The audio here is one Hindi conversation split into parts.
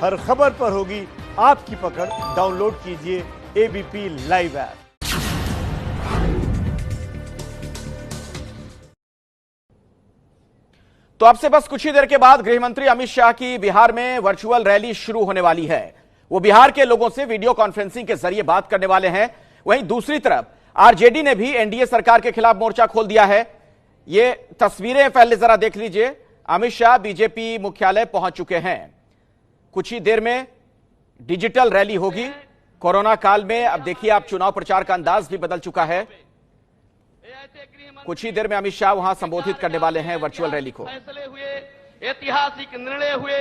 हर खबर पर होगी आपकी पकड़। डाउनलोड कीजिए एबीपी लाइव ऐप। तो अब से बस कुछ ही देर के बाद गृह मंत्री अमित शाह की बिहार में वर्चुअल रैली शुरू होने वाली है। वो बिहार के लोगों से वीडियो कॉन्फ्रेंसिंग के जरिए बात करने वाले हैं। वहीं दूसरी तरफ आरजेडी ने भी एनडीए सरकार के खिलाफ मोर्चा खोल दिया है। ये तस्वीरें पहले जरा देख लीजिए। अमित शाह बीजेपी मुख्यालय पहुंच चुके हैं। कुछ ही देर में डिजिटल रैली होगी। कोरोना काल में अब देखिए आप, चुनाव प्रचार का अंदाज भी बदल चुका है। कुछ ही देर में अमित शाह वहां संबोधित करने वाले हैं वर्चुअल रैली को। फैसले हुए, ऐतिहासिक निर्णय हुए,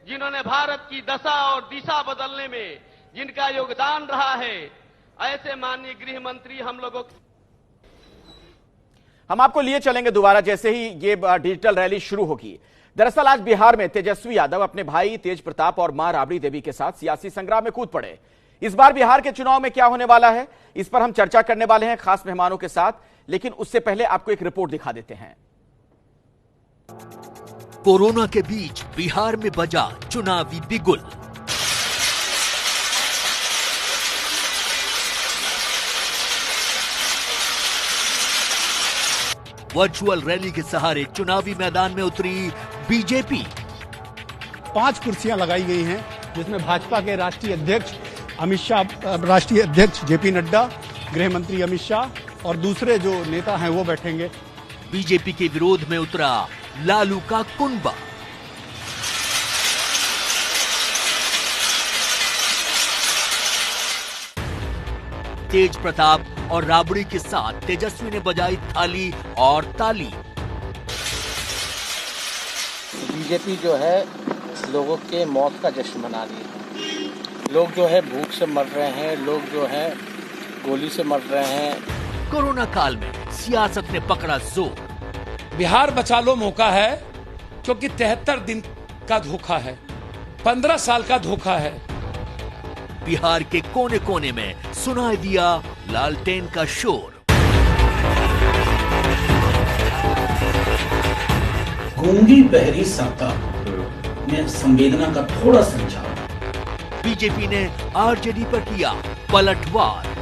जिन्होंने भारत की दशा और दिशा बदलने में जिनका योगदान रहा है, ऐसे माननीय गृह मंत्री हम आपको लिए चलेंगे दोबारा जैसे ही ये डिजिटल रैली शुरू होगी। दरअसल आज बिहार में तेजस्वी यादव अपने भाई तेज प्रताप और मां राबड़ी देवी के साथ सियासी संग्राम में कूद पड़े। इस बार बिहार के चुनाव में क्या होने वाला है, इस पर हम चर्चा करने वाले हैं खास मेहमानों के साथ। लेकिन उससे पहले आपको एक रिपोर्ट दिखा देते हैं। कोरोना के बीच बिहार में बजा चुनावी बिगुल। वर्चुअल रैली के सहारे चुनावी मैदान में उतरी बीजेपी। 5 कुर्सियां लगाई गई हैं, जिसमें भाजपा के राष्ट्रीय अध्यक्ष अमित शाह, राष्ट्रीय अध्यक्ष जेपी नड्डा, गृह मंत्री अमित शाह और दूसरे जो नेता हैं वो बैठेंगे। बीजेपी के विरोध में उतरा लालू का कुनबा। तेज प्रताप और राबड़ी के साथ तेजस्वी ने बजाई थाली और ताली। बीजेपी जो है लोगों के मौत का जश्न मना रही है। लोग जो है भूख से मर रहे हैं, लोग जो है गोली से मर रहे हैं। कोरोना काल में सियासत ने पकड़ा जोर। बिहार बचा लो मौका है, क्योंकि 73 दिन का धोखा है, 15 साल का धोखा है। बिहार के कोने कोने में सुनाई दिया लालटेन का शोर। गूंगी बहरी सत्ता में संवेदना का थोड़ा संचार। बीजेपी ने आरजेडी पर किया पलटवार।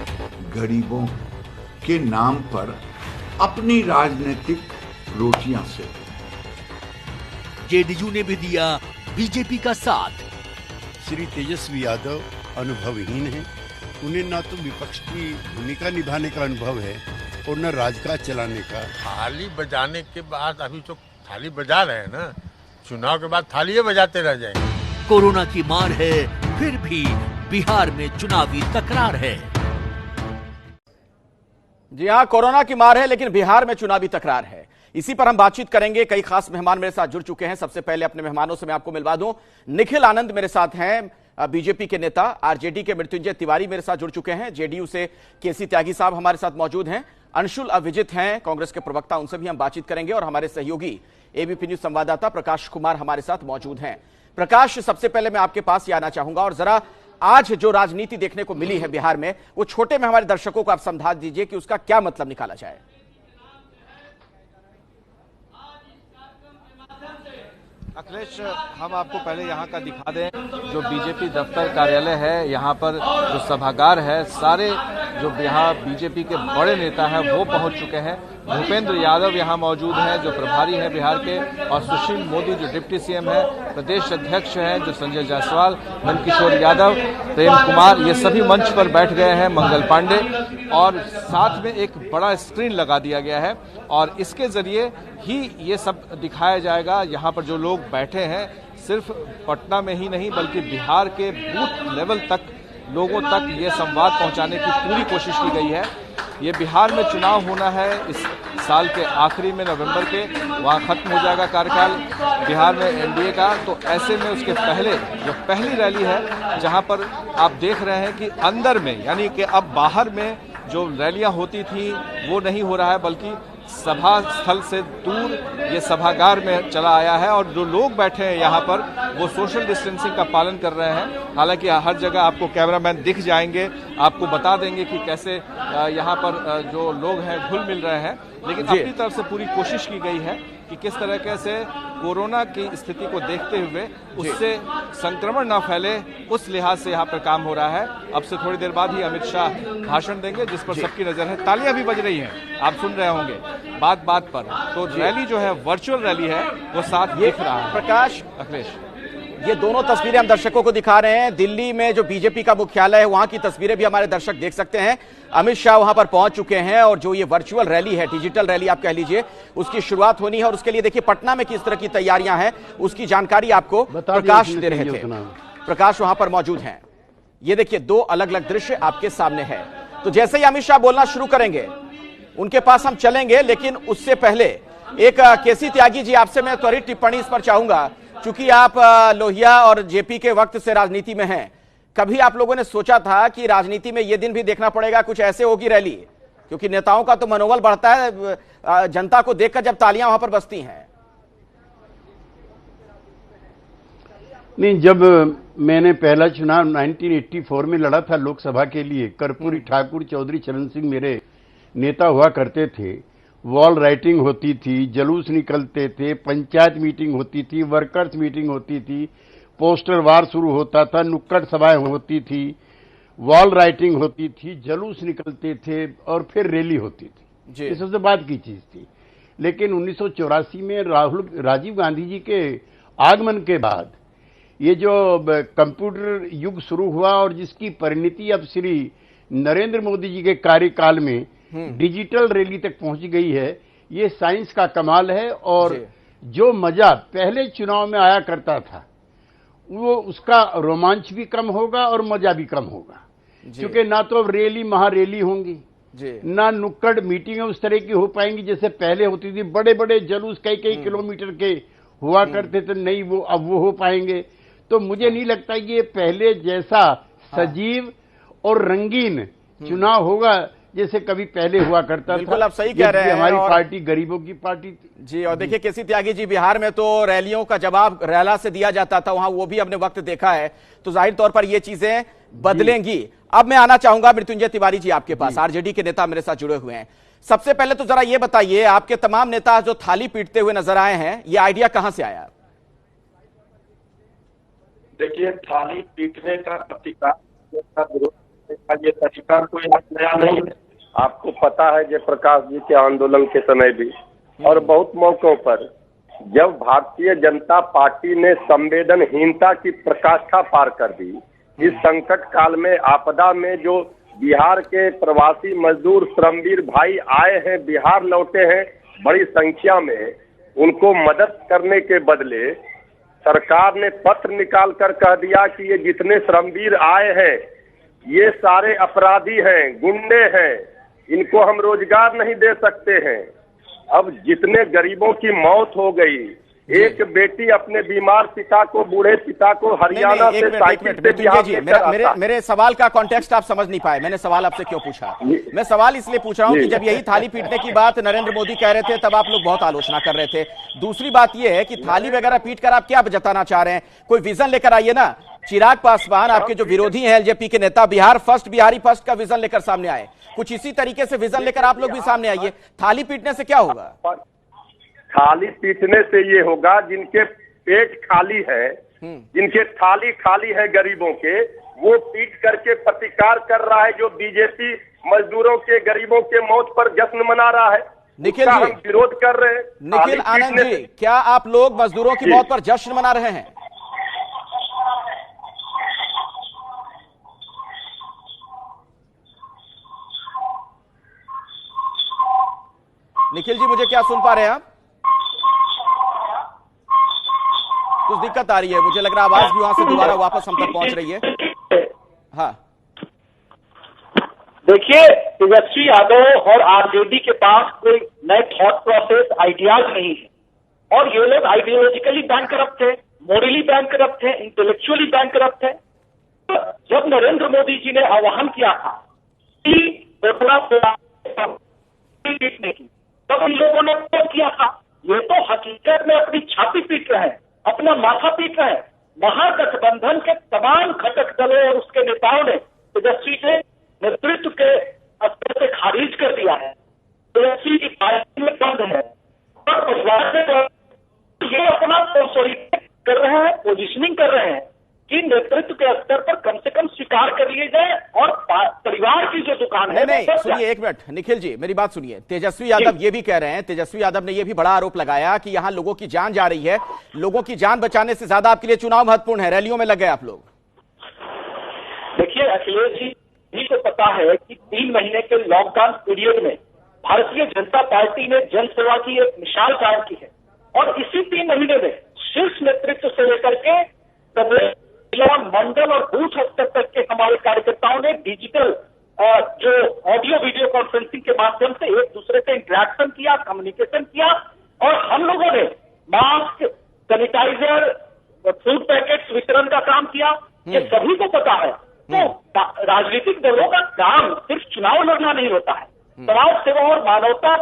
गरीबों के नाम पर अपनी राजनीतिक रोटियां से जेडीयू ने भी दिया बीजेपी का साथ। श्री तेजस्वी यादव अनुभवहीन हैं। उन्हें ना तो विपक्ष की भूमिका निभाने का अनुभव है और न राजकाज चलाने का। थाली बजाने के बाद अभी तो थाली बजा रहे हैं ना, चुनाव के बाद थाली बजाते रह जाएंगे। कोरोना की मार है, फिर भी बिहार में चुनावी तकरार है। जी हां, कोरोना की मार है लेकिन बिहार में चुनावी तकरार है। इसी पर हम बातचीत करेंगे। कई खास मेहमान मेरे साथ जुड़ चुके हैं। सबसे पहले अपने मेहमानों से मैं आपको मिलवा दूं। निखिल आनंद मेरे साथ हैं, बीजेपी के नेता। आरजेडी के मृत्युंजय तिवारी मेरे साथ जुड़ चुके हैं। जेडीयू से केसी त्यागी साहब हमारे साथ मौजूद हैं। अंशुल अविजित हैं कांग्रेस के प्रवक्ता, उनसे भी हम बातचीत करेंगे। और हमारे सहयोगी एबीपी न्यूज संवाददाता प्रकाश कुमार हमारे साथ मौजूद हैं। प्रकाश, सबसे पहले मैं आपके पास ही आना चाहूंगा और जरा आज जो राजनीति देखने को मिली है बिहार में, वो छोटे में हमारे दर्शकों को आप समझा दीजिए कि उसका क्या मतलब निकाला जाए। अखिलेश, हम आपको पहले यहाँ का दिखा दें, जो बीजेपी दफ्तर कार्यालय है, यहाँ पर जो सभागार है, सारे जो बिहार बीजेपी के बड़े नेता हैं वो पहुँच चुके हैं। भूपेंद्र यादव यहाँ मौजूद हैं जो प्रभारी हैं बिहार के, और सुशील मोदी जो डिप्टी सीएम है, प्रदेश अध्यक्ष हैं जो संजय जायसवाल, नंदकिशोर यादव, प्रेम कुमार, ये सभी मंच पर बैठ गए हैं। मंगल पांडे, और साथ में एक बड़ा स्क्रीन लगा दिया गया है और इसके जरिए ही ये सब दिखाया जाएगा। यहाँ पर जो लोग बैठे हैं, सिर्फ पटना में ही नहीं बल्कि बिहार के बूथ लेवल तक लोगों तक ये संवाद पहुंचाने की पूरी कोशिश की गई है। ये बिहार में चुनाव होना है इस साल के आखिरी में, नवंबर के, वहाँ खत्म हो जाएगा कार्यकाल बिहार में एनडीए का। तो ऐसे में उसके पहले जो पहली रैली है, जहाँ पर आप देख रहे हैं कि अंदर में, यानी कि अब बाहर में जो रैलियां होती थी वो नहीं हो रहा है, बल्कि सभा स्थल से दूर ये सभागार में चला आया है। और जो लोग बैठे हैं यहाँ पर वो सोशल डिस्टेंसिंग का पालन कर रहे हैं। हालांकि हर जगह आपको कैमरामैन दिख जाएंगे, आपको बता देंगे कि कैसे यहाँ पर जो लोग हैं घुल मिल रहे हैं। लेकिन अपनी तरफ से पूरी कोशिश की गई है कि किस तरीके से कोरोना की स्थिति को देखते हुए उससे संक्रमण न फैले उस लिहाज से यहाँ पर काम हो रहा है। अब से थोड़ी देर बाद ही अमित शाह भाषण देंगे, जिस पर सबकी नजर है। तालियां भी बज रही हैं, आप सुन रहे होंगे बात बात पर। तो रैली जो है वर्चुअल रैली है, वो साथ दिख रहा है। प्रकाश, अखिलेश, ये दोनों तस्वीरें हम दर्शकों को दिखा रहे हैं। दिल्ली में जो बीजेपी का मुख्यालय है, वहां की तस्वीरें भी हमारे दर्शक देख सकते हैं। अमित शाह वहां पर पहुंच चुके हैं और जो ये वर्चुअल रैली है, डिजिटल रैली आप कह लीजिए, उसकी शुरुआत होनी है। और उसके लिए देखिए पटना में किस तरह की तैयारियां हैं, उसकी जानकारी आपको प्रकाश दे रहे थे। प्रकाश वहां पर मौजूद हैं। ये देखिए दो अलग अलग दृश्य आपके सामने है। तो जैसे ही अमित शाह बोलना शुरू करेंगे, उनके पास हम चलेंगे, लेकिन उससे पहले एक केसी त्यागी जी, आपसे मैं त्वरित टिप्पणी इस पर चाहूंगा। चूंकि आप लोहिया और जेपी के वक्त से राजनीति में हैं, कभी आप लोगों ने सोचा था कि राजनीति में यह दिन भी देखना पड़ेगा, कुछ ऐसे होगी रैली? क्योंकि नेताओं का तो मनोबल बढ़ता है जनता को देखकर जब तालियां वहां पर बजती हैं। नहीं, जब मैंने पहला चुनाव 1984 में लड़ा था लोकसभा के लिए, कर्पूरी ठाकुर, चौधरी चरण सिंह मेरे नेता हुआ करते थे। वॉल राइटिंग होती थी, जुलूस निकलते थे, पंचायत मीटिंग होती थी, वर्कर्स मीटिंग होती थी, पोस्टर वार शुरू होता था, नुक्कड़ सभाएं होती थी, वॉल राइटिंग होती थी, जुलूस निकलते थे और फिर रैली होती थी। ये सबसे बाद की चीज थी। लेकिन 1984 में राजीव गांधी जी के आगमन के बाद ये जो कंप्यूटर युग शुरू हुआ और जिसकी परिणति अब श्री नरेंद्र मोदी जी के कार्यकाल में डिजिटल रैली तक पहुंच गई है, ये साइंस का कमाल है। और जो मजा पहले चुनाव में आया करता था, वो उसका रोमांच भी कम होगा और मजा भी कम होगा, क्योंकि ना तो अब रैली महारैली होंगी, ना नुक्कड़ मीटिंगें उस तरह की हो पाएंगी जैसे पहले होती थी। बड़े बड़े जुलूस कई कई किलोमीटर के हुआ करते थे, नहीं वो अब वो हो पाएंगे। तो मुझे नहीं लगता ये पहले जैसा सजीव और रंगीन चुनाव होगा जैसे कभी पहले हुआ करता था। बिल्कुल आप सही कह रहे हैं। हमारी पार्टी गरीबों की पार्टी थी जी। और देखिए केसी त्यागी जी, बिहार में तो रैलियों का जवाब रैला से दिया जाता था, वहां वो भी हमने वक्त देखा है। तो जाहिर तौर पर ये चीजें बदलेंगी। अब मैं आना चाहूंगा मृत्युंजय तिवारी जी आपके पास, आरजेडी के नेता मेरे साथ जुड़े हुए हैं। सबसे पहले तो जरा ये बताइए, आपके तमाम नेता जो थाली पीटते हुए नजर आए हैं, ये आइडिया कहां से आया? देखिए, थाली पीटने का प्रतिकार ये तरीका कोई नया नहीं है। आपको पता है जयप्रकाश जी के आंदोलन के समय भी और बहुत मौकों पर जब भारतीय जनता पार्टी ने संवेदनहीनता की प्रकाष्ठा पार कर दी, इस संकट काल में, आपदा में, जो बिहार के प्रवासी मजदूर श्रमवीर भाई आए हैं, बिहार लौटे हैं बड़ी संख्या में, उनको मदद करने के बदले सरकार ने पत्र निकाल कर कह दिया कि ये जितने श्रमवीर आए हैं ये सारे अपराधी हैं, गुंडे हैं, इनको हम रोजगार नहीं दे सकते हैं। अब जितने गरीबों की मौत हो गई, एक बेटी अपने बीमार पिता को, बूढ़े पिता को हरियाणा से साइकिल से बिहार मेरे सवाल का कॉन्टेक्स्ट आप समझ नहीं पाए। मैंने सवाल आपसे क्यों पूछा? मैं सवाल इसलिए पूछ रहा हूं कि जब यही थाली पीटने की बात नरेंद्र मोदी कह रहे थे, तब आप लोग बहुत आलोचना कर रहे थे। दूसरी बात यह है कि थाली वगैरह पीट कर आप क्या जताना चाह रहे हैं? कोई विजन लेकर आइए ना। चिराग पासवान, आपके जो विरोधी हैं एलजेपी के नेता, बिहार फर्स्ट, बिहारी फर्स्ट का विजन लेकर सामने आए। कुछ इसी तरीके से विजन लेकर आप लोग भी सामने आइए। थाली पीटने से क्या होगा? थाली पीटने से ये होगा जिनके पेट खाली है, जिनके थाली खाली है गरीबों के, वो पीट करके प्रतिकार कर रहा है। जो बीजेपी मजदूरों के, गरीबों के मौत पर जश्न मना रहा है, निखिल जी, हम विरोध कर रहे हैं। निखिल आनंद जी, क्या आप लोग मजदूरों की मौत पर जश्न मना रहे हैं? निखिल जी, मुझे क्या सुन पा रहे हैं आप? कुछ दिक्कत आ रही है, मुझे लग रहा है आवाज भी वहां से दोबारा वापस हम तक पहुंच रही है। हाँ, देखिए, तेजस्वी यादव और आरजेडी के पास कोई नए थॉट प्रोसेस, आइडियाज नहीं है और ये लोग आइडियोलॉजिकली बैंकरप्ट थे, मॉरली बैंकरप्ट थे, इंटेलेक्चुअली बैंकरप्ट थे। जब नरेंद्र मोदी जी ने आह्वान किया था कि तब इन लोगों ने क्या किया था? ये तो हकीकत में अपनी छाती पीट रहे हैं, अपना माथा पीट रहे हैं। महागठबंधन के तमाम घटक दलों और उसके नेताओं ने तेजस्वी के नेतृत्व के स्तर से खारिज कर दिया है। तेजस्वी की पार्टी में बंद है और ये अपना कर रहे हैं, पोजिशनिंग कर रहे हैं कि नेतृत्व के स्तर पर कम से कम स्वीकार कर लिए जाए और परिवार की जो दुकान है। नहीं, सुनिए एक मिनट निखिल जी, मेरी बात सुनिए। तेजस्वी यादव ये भी कह रहे हैं, तेजस्वी यादव ने ये भी बड़ा आरोप लगाया कि यहाँ लोगों की जान जा रही है, लोगों की जान बचाने से ज्यादा आपके लिए चुनाव महत्वपूर्ण है, रैलियों में लग गए आप लोग। देखिए अखिलेश जी को पता है कि 3 महीने के लॉकडाउन पीरियड में भारतीय जनता पार्टी ने जन सेवा की एक मिसाल कायम की है और इसी 3 महीने में शीर्ष नेतृत्व से लेकर के जिला, मंडल और बूथ स्तर तक के हमारे कार्यकर्ताओं ने डिजिटल जो ऑडियो वीडियो कॉन्फ्रेंसिंग के माध्यम से एक दूसरे से इंटरेक्शन किया, कम्युनिकेशन किया और हम लोगों ने मास्क, सैनिटाइजर, फूड पैकेट्स वितरण का काम किया। ये सभी को पता है। तो राजनीतिक दलों का काम सिर्फ चुनाव लड़ना नहीं होता है, समाज सेवा और मानवता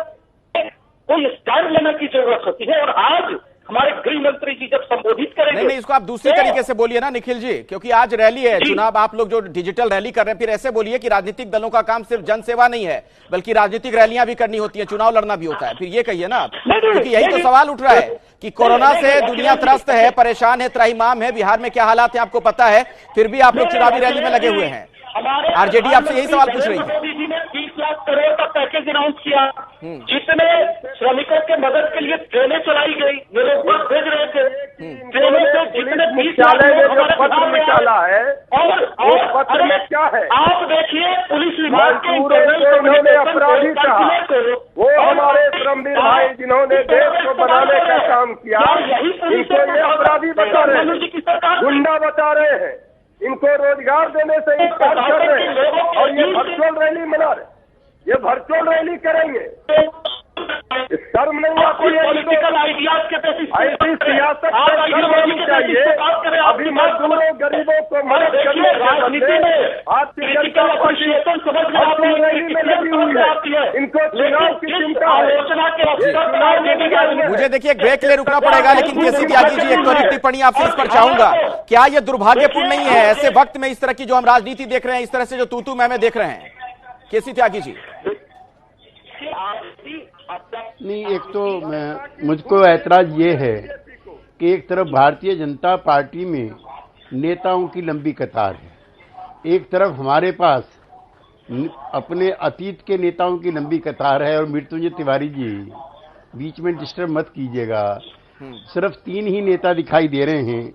कोई स्टैंड लेने की जरूरत होती है। और आज हमारे गृह मंत्री जी जब संबोधित करेंगे, नहीं इसको आप दूसरी तरीके से बोलिए ना निखिल जी, क्योंकि आज रैली है, चुनाव आप लोग जो डिजिटल रैली कर रहे हैं, फिर ऐसे बोलिए कि राजनीतिक दलों का काम सिर्फ जनसेवा नहीं है बल्कि राजनीतिक रैलियां भी करनी होती है, चुनाव लड़ना भी होता है, फिर ये कहिए ना आप, क्योंकि यही तो सवाल उठ रहा है कि कोरोना से दुनिया त्रस्त है, परेशान है, त्राहिमाम है, बिहार में क्या हालात है आपको पता है, फिर भी आप लोग चुनावी रैली में लगे हुए हैं। आरजेडी आपसे यही सवाल पूछ रही है। मोदी जी ने 30 लाख करोड़ का पैकेज अनाउंस किया, जिसमें श्रमिकों के मदद के लिए ट्रेनें चलाई गई, ये लोग बस भेज रहे थे, ट्रेनों से जितने 30 लाख पत्र निकाला है और पत्र में क्या है आप देखिए पुलिस विभाग के उन्होंने अपराधी कहा, वो हमारे श्रमवीर भाई जिन्होंने देश को बनाने का काम किया, इनको ये अपराधी बता रहे हैं, गुंडा बता रहे हैं, इनको रोजगार देने से इनकार कर रहे हैं और ये वर्चुअल रैली मना रहे, ये वर्चुअल रैली करेंगे। शर्म नहीं आती है? पॉलिटिकल आइडियाज के बेसिस पे ऐसी सियासत शर्म होनी चाहिए। अभी मजदूरों गरीबों को मदद करने राजनीति में आपकी जनता अप्रिशिएशन समझ में रैली में लगी हुई है, इनको चुनाव की चिंता आलोचना के मुझे देखिए एक ब्रेक ले रुकना पड़ेगा, लेकिन केसी त्यागी जी एक त्वरित टिप्पणी आपसे इस पर चाहूंगा। क्या ये दुर्भाग्यपूर्ण नहीं है ऐसे वक्त में इस तरह की जो हम राजनीति देख रहे हैं, इस तरह से जो तू मैं देख रहे हैं, केसी त्यागी जी? नहीं, एक तो मुझको ऐतराज ये है कि एक तरफ भारतीय जनता पार्टी में नेताओं की लंबी कतार है, एक तरफ हमारे पास अपने अतीत के नेताओं की लंबी कतार है और मृत्युंजय तिवारी जी बीच में डिस्टर्ब मत कीजिएगा, सिर्फ 3 ही नेता दिखाई दे रहे हैं,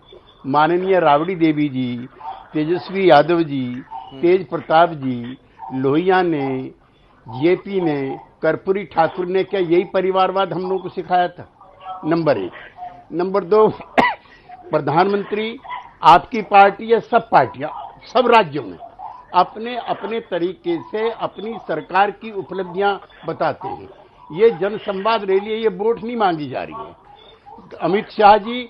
माननीय राबड़ी देवी जी, तेजस्वी यादव जी, तेज प्रताप जी, लोहिया ने, जेपी ने, कर्पूरी ठाकुर ने। क्या यही परिवारवाद हम लोगों को सिखाया था? नंबर 1। नंबर 2, प्रधानमंत्री आपकी पार्टी या सब पार्टियां सब राज्यों में अपने अपने तरीके से अपनी सरकार की उपलब्धियां बताते हैं। ये जनसंवाद रैली है, ये वोट नहीं मांगी जा रही है। अमित शाह जी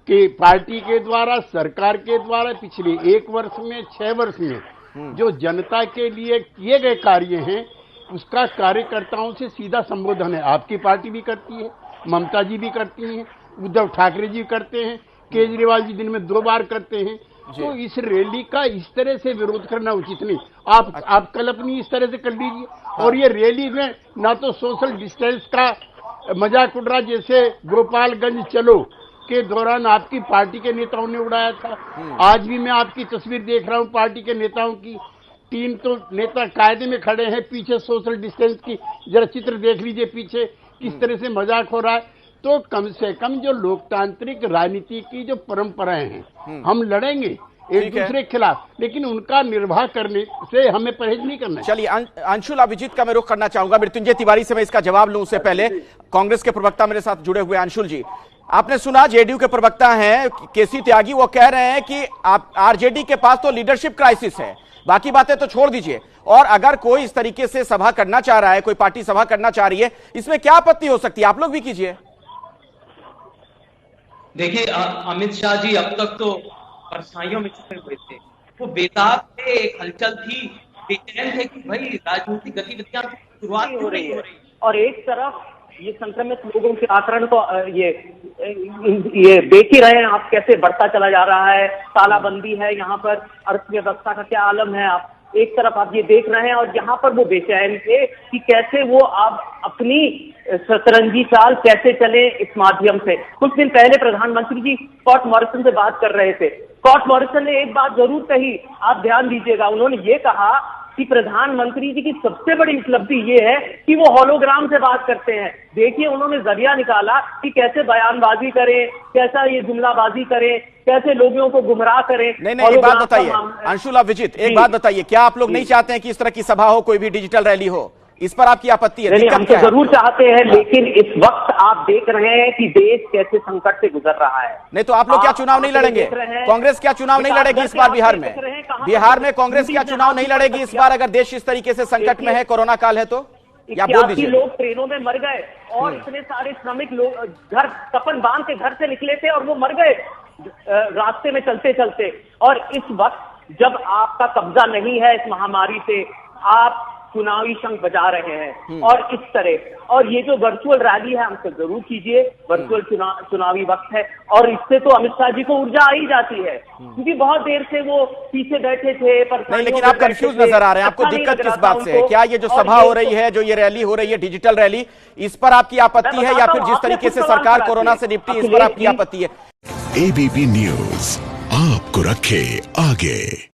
के पार्टी के द्वारा, सरकार के द्वारा पिछले 1 वर्ष में, 6 वर्ष में जो जनता के लिए किए गए कार्य हैं, उसका कार्यकर्ताओं से सीधा संबोधन है। आपकी पार्टी भी करती है, ममता जी भी करती हैं, उद्धव ठाकरे जी करते हैं, केजरीवाल जी दिन में 2 बार करते हैं। तो इस रैली का इस तरह से विरोध करना उचित नहीं। आप कल अपनी इस तरह से कर लीजिए। और ये रैली में ना तो सोशल डिस्टेंस का मजाक उड़ रहा, जैसे गोपालगंज चलो के दौरान आपकी पार्टी के नेताओं ने उड़ाया था। आज भी मैं आपकी तस्वीर देख रहा हूं पार्टी के नेताओं की, 3 तो नेता कायदे में खड़े हैं, पीछे सोशल डिस्टेंस की जरा चित्र देख लीजिए, पीछे किस तरह से मजाक हो रहा है। तो कम से कम जो लोकतांत्रिक राजनीति की जो परंपराएं हैं, हम लड़ेंगे एक दूसरे के खिलाफ, लेकिन उनका निर्वाह करने से हमें परहेज नहीं करना। चलिए अंशुल अभिजीत का मैं रुख करना चाहूंगा, मृत्युंजय तिवारी से मैं इसका जवाब लूं उससे पहले कांग्रेस के प्रवक्ता मेरे साथ जुड़े हुए अंशुल जी, आपने सुना जेडीयू के प्रवक्ता हैं केसी त्यागी, वो कह रहे हैं कि आरजेडी के पास तो लीडरशिप क्राइसिस है, बाकी बातें तो छोड़ दीजिए, और अगर कोई इस तरीके से सभा करना चाह रहा है, कोई पार्टी सभा करना चाह रही है, इसमें क्या आपत्ति हो सकती है? आप लोग भी कीजिए। देखिए अमित शाह जी अब तक तो परछाइयों में छुपे हुए थे, वो बेताब थे, एक हलचल थी, बेचैन थे कि भाई राजनीतिक गतिविधियां शुरुआत हो रही है। और एक तरफ ये संक्रमित लोगों के आचरण को ये देख ही रहे हैं आप, कैसे बढ़ता चला जा रहा है, तालाबंदी है, यहाँ पर अर्थव्यवस्था का क्या आलम है, आप एक तरफ आप ये देख रहे हैं और यहाँ पर वो बेचैन थे कि कैसे वो अब अपनी सतरंगी चाल कैसे चले इस माध्यम से। कुछ दिन पहले प्रधानमंत्री जी स्कॉट मॉरिसन से बात कर रहे थे। स्कॉट मॉरिसन ने एक बात जरूर कही, आप ध्यान दीजिएगा, उन्होंने ये कहा कि प्रधानमंत्री जी की सबसे बड़ी उपलब्धि ये है कि वो होलोग्राम से बात करते हैं। देखिए उन्होंने जरिया निकाला कि कैसे बयानबाजी करें, कैसा ये जुमलाबाजी करें, कैसे लोगों को गुमराह करें। नहीं, एक बात बताइए अंशुला विजित, एक बात बताइए, क्या आप लोग नहीं चाहते हैं कि इस तरह की सभा हो, कोई भी डिजिटल रैली हो? इस पर आपकी आपत्ति है? हम तो जरूर चाहते हैं, लेकिन इस वक्त आप देख रहे हैं कि देश कैसे संकट से गुजर रहा है। नहीं तो आप लोग क्या चुनाव नहीं लड़ेंगे? कांग्रेस क्या चुनाव नहीं लड़ेगी इस बार बिहार में? बिहार में कांग्रेस क्या चुनाव नहीं लड़ेगी इस बार, अगर देश इस तरीके से संकट में है, कोरोना काल है तो? या बोल दीजिए। लोग ट्रेनों में मर गए और इतने सारे श्रमिक लोग घर कफन बांध के घर से निकले थे और वो मर गए रास्ते में चलते चलते। और इस वक्त जब आपका कब्जा नहीं है इस महामारी से, आप चुनावी शंख बजा रहे हैं और इस तरह। और ये जो वर्चुअल रैली है हमसे जरूर कीजिए, वर्चुअल चुनावी वक्त है और इससे तो अमित शाह जी को ऊर्जा आ ही जाती है, क्योंकि बहुत देर से वो पीछे बैठे थे। नहीं, लेकिन आप कंफ्यूज नजर आ रहे हैं, आपको दिक्कत किस बात से है? क्या ये जो सभा हो रही है, जो ये रैली हो रही है, डिजिटल रैली, इस पर आपकी आपत्ति है या फिर जिस तरीके से सरकार कोरोना से निपटी इस पर आपकी आपत्ति है? एबीपी न्यूज आपको रखे आगे।